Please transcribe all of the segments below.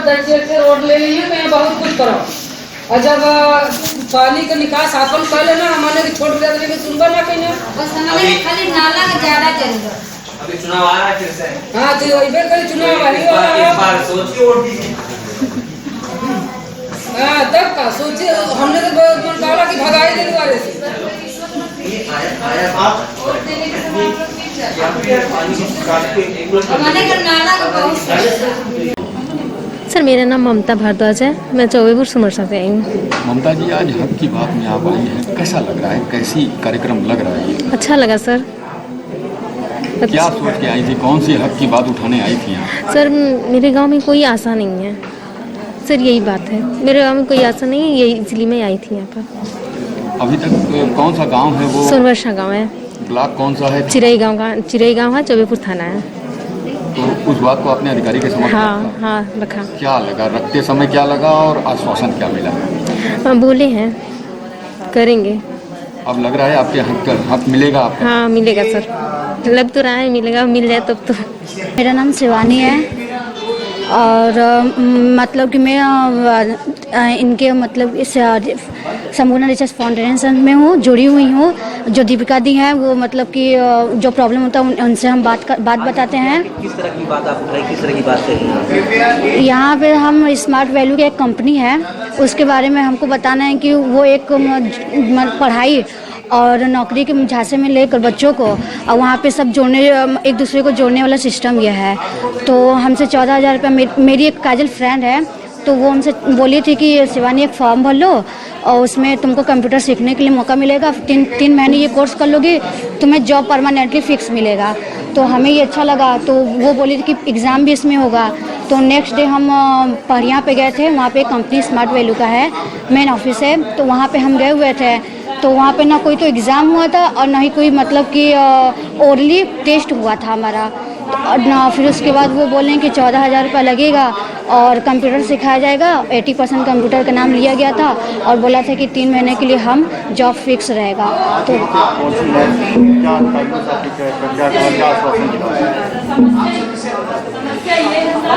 से रोड ले ली है, मैं बहुत कुछ करा। और जब पानी का निकास आपन कर लेना, हमारे की छोड़ दिया तो सुनबा ना कहीं बस हमारे खाली नाला का ज्यादा जरूरत। अभी चुनाव आ रहा है फिर से। हाँ तो इधर कल चुनाव आ रही है, इस बार सोचिए वोट दीजिए। हाँ तब का सोचिए, हमने तो बहुत डाला कि भगाई देने वाले से। हमारे घर नाला का बहुत। सर मेरा नाम ममता भारद्वाज है, मैं चौबेपुर सुमरसा से आई हूँ। ममता जी, आज हक की बात में आप आई हैं, कैसा लग रहा है, कैसी कार्यक्रम लग रहा है ये? अच्छा लगा सर। क्या सोच के आई थी, कौन सी हक की बात उठाने आई थी यहाँ? सर मेरे गांव में कोई आशा नहीं है सर, यही बात है, मेरे गांव में कोई आशा नहीं है, यही इसलिए मैं आई थी यहाँ पर। अभी तक कौन सा गांव है वो? सुमरसा गाँव है। ब्लॉक कौन सा है? चिरई गाँव है, चौबेपुर थाना है। तो उस बात को अपने अधिकारी के समक्ष हाँ रखा। क्या लगा, रखते समय क्या लगा और आश्वासन क्या मिला? हाँ बोले हैं करेंगे। अब लग रहा है आपके हक मिलेगा आपको? हाँ मिलेगा सर, लग तो रहा है मिलेगा, मिल जाए तब तो। मेरा नाम शिवानी है और मतलब कि मैं इनके मतलब इस संपूर्ण रिसर्च फाउंडेशन में हूँ, जुड़ी हुई हूँ। जो दीपिका दी हैं वो मतलब कि जो प्रॉब्लम होता है उनसे हम बात बताते हैं। किस तरह की बात आप उठाई, किस तरह की बात कही? यहाँ पे हम स्मार्ट वैल्यू की एक कंपनी है, उसके बारे में हमको बताना है कि वो एक पढ़ाई और नौकरी के झांसे में लेकर बच्चों को और वहाँ पे सब जोड़ने, एक दूसरे को जोड़ने वाला सिस्टम यह है। तो हमसे 14,000 रुपये, मेरी एक काजल फ्रेंड है तो वो हमसे बोली थी कि शिवानी एक फॉर्म भर लो और उसमें तुमको कंप्यूटर सीखने के लिए मौका मिलेगा, 3 महीने ये कोर्स कर लोगी, तुम्हें जॉब परमानेंटली फिक्स मिलेगा। तो हमें ये अच्छा लगा, तो वो बोली थी कि एग्ज़ाम भी इसमें होगा। तो नेक्स्ट डे हम पहरिया पे गए थे, वहाँ पे कंपनी स्मार्ट वैल्यू का है, मेन ऑफिस है, तो वहाँ पे हम गए हुए थे। तो वहाँ पे ना कोई तो एग्ज़ाम हुआ था और ना ही कोई मतलब कि ओरली टेस्ट हुआ था हमारा। और ना फिर उसके बाद वो बोले कि 14,000 रुपये लगेगा और कंप्यूटर सिखाया जाएगा। 80% कंप्यूटर का नाम लिया गया था और बोला था कि 3 महीने के लिए हम जॉब फिक्स रहेगा। तो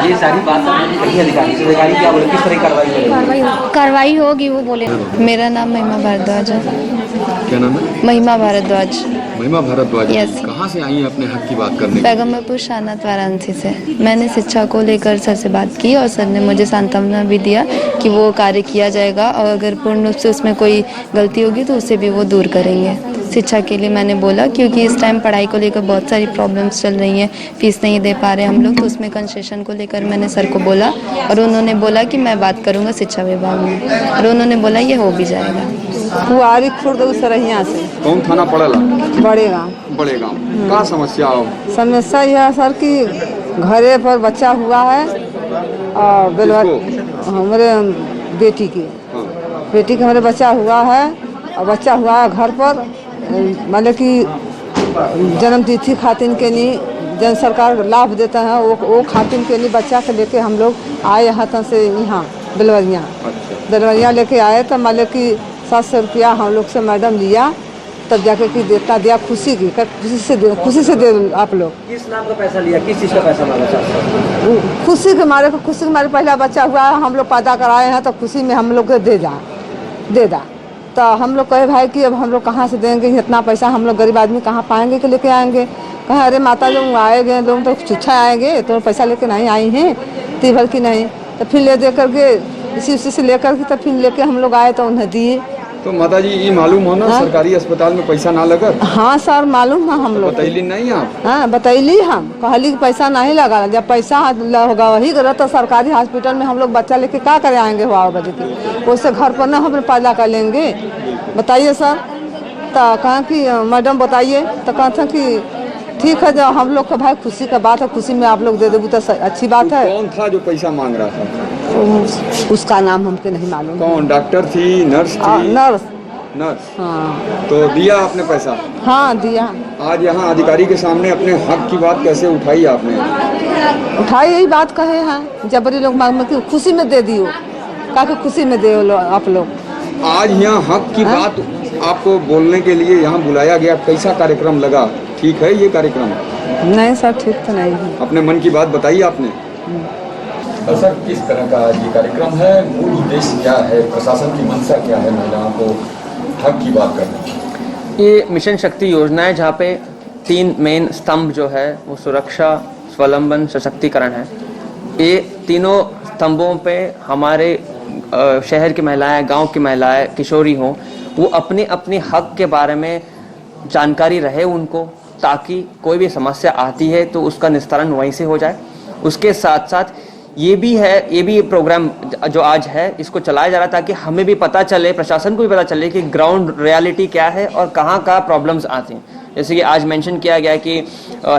ये सारी बात अधिकारी क्या बोले, किस तरह की कार्रवाई होगी वो बोले। मेरा नाम महिमा भारद्वाज है। क्या नाम है? महिमा भारद्वाज। महिमा भारद्वाज, Yes. कहाँ से आई हैं अपने हक की बात करने? पैगम्बरपुर शानात वाराणसी से। मैंने शिक्षा को लेकर सर से बात की और सर ने मुझे सांत्वना भी दिया कि वो कार्य किया जाएगा और अगर पूर्ण रूप से उसमें कोई गलती होगी तो उसे भी वो दूर करेंगे। शिक्षा के लिए मैंने बोला क्योंकि इस टाइम पढ़ाई को लेकर बहुत सारी प्रॉब्लम्स चल रही हैं, फीस नहीं दे पा रहे हम लोग, तो उसमें कंसेशन को लेकर मैंने सर को बोला और उन्होंने बोला कि मैं बात करूँगा शिक्षा विभाग में और उन्होंने बोला ये हो भी जाएगा। कुआरी खुर्द सरहिया से। कौन थाना पड़ेला? बड़े गाँव। बड़े गाँव। क्या समस्या हो? समस्या यह है सर कि घरे पर बच्चा हुआ है और हमारे बेटी के हमारे बच्चा हुआ है और बच्चा हुआ है घर पर, मतलब कि जन्म तिथि खातिन के लिए जन सरकार लाभ देता है वो खातिन के लिए बच्चा के लेके हम लोग आए हाथों से यहाँ बेलवरिया लेके आए। तो मतलब कि 700 रुपया हम लोग से मैडम लिया, तब जाके कि देता दिया खुशी से दे आप लोग। किस नाम का पैसा लिया, किस चीज़ का पैसा मांगा? खुशी के मारे पहला बच्चा हुआ है, हम लोग पैदा कराए हैं तो खुशी में हम लोग को दे दा। तो हम लोग कहे भाई कि अब हम लोग कहाँ से देंगे इतना पैसा, हम लोग गरीब आदमी कहाँ पाएंगे कि लेके आएंगे। कहे अरे माता लोग आए गए लोग तो छुच्छा आएंगे, तो पैसा लेके नहीं आई हैं ती भर की नहीं। तो फिर ले दे करके इसी से लेकर के तो फिर लेके हम लोग आए तो उन्हें दिए। तो माता जी ये मालूम हो ना, सरकारी अस्पताल में पैसा ना लगा? हाँ सर मालूम है हम लोग। बतैली नहीं आप? हाँ बतैली, हम कहली पैसा नहीं लगा, जब पैसा होगा वही गलत। तो सरकारी हॉस्पिटल में हम लोग बच्चा लेके क्या करे आएंगे हुआ बजे के, उससे घर पर ना हम पैदा कर लेंगे? बताइए सर। तो कहा कि मैडम बताइए, तो कहा था कि ठीक है, जो हम लोग का भाई खुशी का बात है, खुशी में आप लोग दे देंगे तो अच्छी बात है। कौन था जो पैसा मांग रहा था? उसका नाम हमको नहीं मालूम। कौन, डॉक्टर थी, नर्स थी? नर्स। हाँ। तो दिया आपने पैसा? हाँ दिया। आज यहाँ अधिकारी के सामने अपने हक की बात कैसे उठाई आपने? उठाई यही बात कहे हैं, जबरी लोग मांग के खुशी में दे दियो, काफी खुशी में दे आप लोग। आज यहाँ हक की बात आपको बोलने के लिए यहाँ बुलाया गया, कैसा कार्यक्रम लगा? ठीक है ये कार्यक्रम? नहीं सर ठीक तो नहीं है। अपने मन की बात बताइए आपने। सर किस तरह का ये कार्यक्रम है, मूल उद्देश्य क्या है, प्रशासन की मंशा क्या है महिलाओं को हक की बात करने की? ये मिशन शक्ति योजना है जहाँ पे 3 मेन स्तंभ जो है वो सुरक्षा, स्वावलंबन, सशक्तिकरण है। ये तीनों स्तंभों पे हमारे शहर की महिलाएं, गांव की महिलाएं, किशोरी हों, वो अपने अपने हक के बारे में जानकारी रहे उनको, ताकि कोई भी समस्या आती है तो उसका निस्तारण वहीं से हो जाए। उसके साथ साथ ये भी प्रोग्राम जो आज है इसको चलाया जा रहा है ताकि हमें भी पता चले, प्रशासन को भी पता चले कि ग्राउंड रियलिटी क्या है और कहाँ प्रॉब्लम्स आती हैं। जैसे कि आज मेंशन किया गया है कि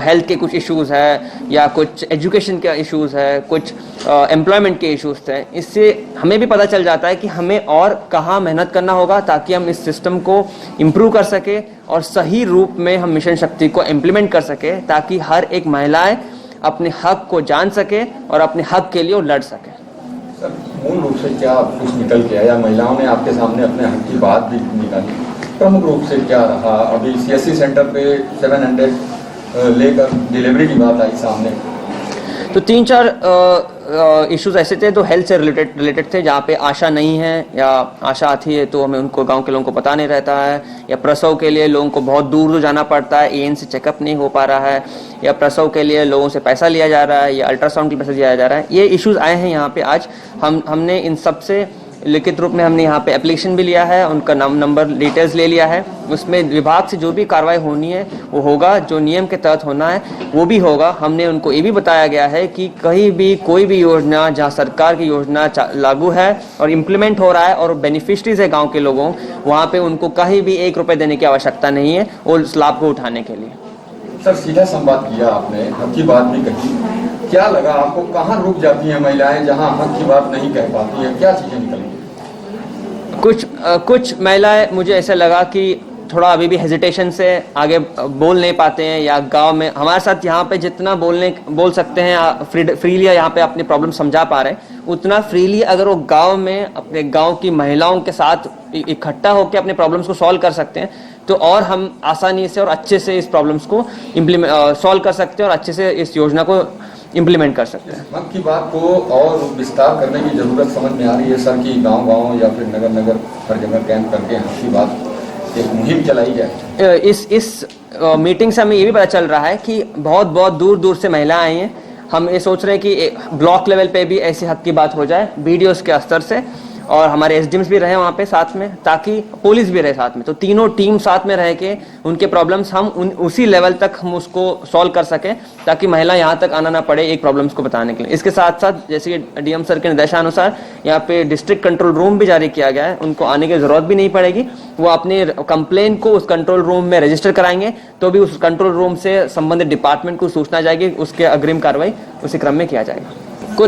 हेल्थ के कुछ इश्यूज़ है या कुछ एजुकेशन के इश्यूज़ है, कुछ एम्प्लॉयमेंट के इश्यूज़ थे। इससे हमें भी पता चल जाता है कि हमें और कहाँ मेहनत करना होगा ताकि हम इस सिस्टम को इम्प्रूव कर सके और सही रूप में हम मिशन शक्ति को इम्प्लीमेंट कर सके, ताकि हर एक महिलाएं अपने हक को जान सके और अपने हक के लिए वो लड़ सके। सर मूल रूप से क्या कुछ निकल के आया? महिलाओं ने आपके सामने अपने हक की बात भी निकाली, प्रमुख रूप से क्या रहा? अभी CSC सेंटर पे 700 लेकर डिलीवरी की बात आई सामने, तो 3-4 इश्यूज ऐसे थे जो हेल्थ से रिलेटेड थे, जहाँ पे आशा नहीं है या आशा आती है तो हमें उनको गांव के लोगों को पता नहीं रहता है, या प्रसव के लिए लोगों को बहुत दूर जाना पड़ता है, ANC चेकअप नहीं हो पा रहा है, या प्रसव के लिए लोगों से पैसा लिया जा रहा है या अल्ट्रासाउंड के पैसा लिया जा रहा है। ये इश्यूज आए हैं यहाँ पे। आज हमने इन सब से लिखित रूप में हमने यहाँ पे एप्लीकेशन भी लिया है, उनका नंबर डिटेल्स ले लिया है। उसमें विभाग से जो भी कार्रवाई होनी है वो होगा, जो नियम के तहत होना है वो भी होगा। हमने उनको ये भी बताया गया है कि कहीं भी कोई भी योजना जहाँ सरकार की योजना लागू है और इम्प्लीमेंट हो रहा है और बेनिफिशरीज है गाँव के लोगों, वहाँ पे उनको कहीं भी 1 रुपये देने की आवश्यकता नहीं है वो उस लाभ को उठाने के लिए। सर सीधा संवाद किया आपने, हक की बात भी कही, क्या लगा आपको? कहाँ रुक जाती हैं महिलाएं जहाँ हक की बात नहीं कह पाती हैं? क्या चीजें निकली? कुछ महिलाएं मुझे ऐसा लगा कि थोड़ा अभी भी हेजिटेशन से आगे बोल नहीं पाते हैं, या गांव में हमारे साथ यहाँ पे जितना बोल सकते हैं फ्रीली यहाँ पे अपनी प्रॉब्लम समझा पा रहे हैं, उतना फ्रीली अगर वो गांव में अपने गांव की महिलाओं के साथ इकट्ठा होकर अपने प्रॉब्लम्स को सॉल्व कर सकते हैं तो और हम आसानी से और अच्छे से इस प्रॉब्लम्स को सॉल्व कर सकते हैं और अच्छे से इस योजना को इम्प्लीमेंट कर सकते हैं। हक की बात को और विस्तार करने की जरूरत समझ में आ रही है सर, कि गांव-गांव या फिर नगर हर जगह कैंप करके हक की बात एक मुहिम चलाई जाए। इस मीटिंग से हमें ये भी पता चल रहा है कि बहुत दूर से महिलाएं आई हैं। हम ये सोच रहे हैं कि ब्लॉक लेवल पे भी ऐसी हक की बात हो जाए, BDOs के स्तर से, और हमारे SDMs भी रहे वहाँ पे साथ में, ताकि पुलिस भी रहे साथ में, तो तीनों टीम साथ में रह के उनके प्रॉब्लम्स हम उसी लेवल तक हम उसको सॉल्व कर सकें, ताकि महिला यहाँ तक आना ना पड़े एक प्रॉब्लम्स को बताने के लिए। इसके साथ साथ जैसे कि DM सर के निर्देशानुसार यहाँ पे डिस्ट्रिक्ट कंट्रोल रूम भी जारी किया गया है, उनको आने की जरूरत भी नहीं पड़ेगी। वो अपने कंप्लेन को उस कंट्रोल रूम में रजिस्टर कराएंगे तो भी उस कंट्रोल रूम से संबंधित डिपार्टमेंट को सूचना जाएगी, उसके अग्रिम कार्रवाई उसी क्रम में किया जाएगा।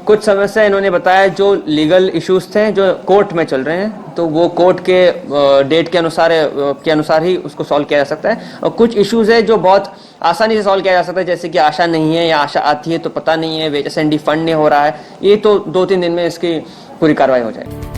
कुछ समस्या इन्होंने बताया जो लीगल इश्यूज थे जो कोर्ट में चल रहे हैं, तो वो कोर्ट के डेट के अनुसार ही उसको सॉल्व किया जा सकता है, और कुछ इश्यूज है जो बहुत आसानी से सॉल्व किया जा सकता है, जैसे कि आशा नहीं है या आशा आती है तो पता नहीं है, SND फंड नहीं हो रहा है, ये तो 2-3 दिन में इसकी पूरी कार्रवाई हो जाएगी।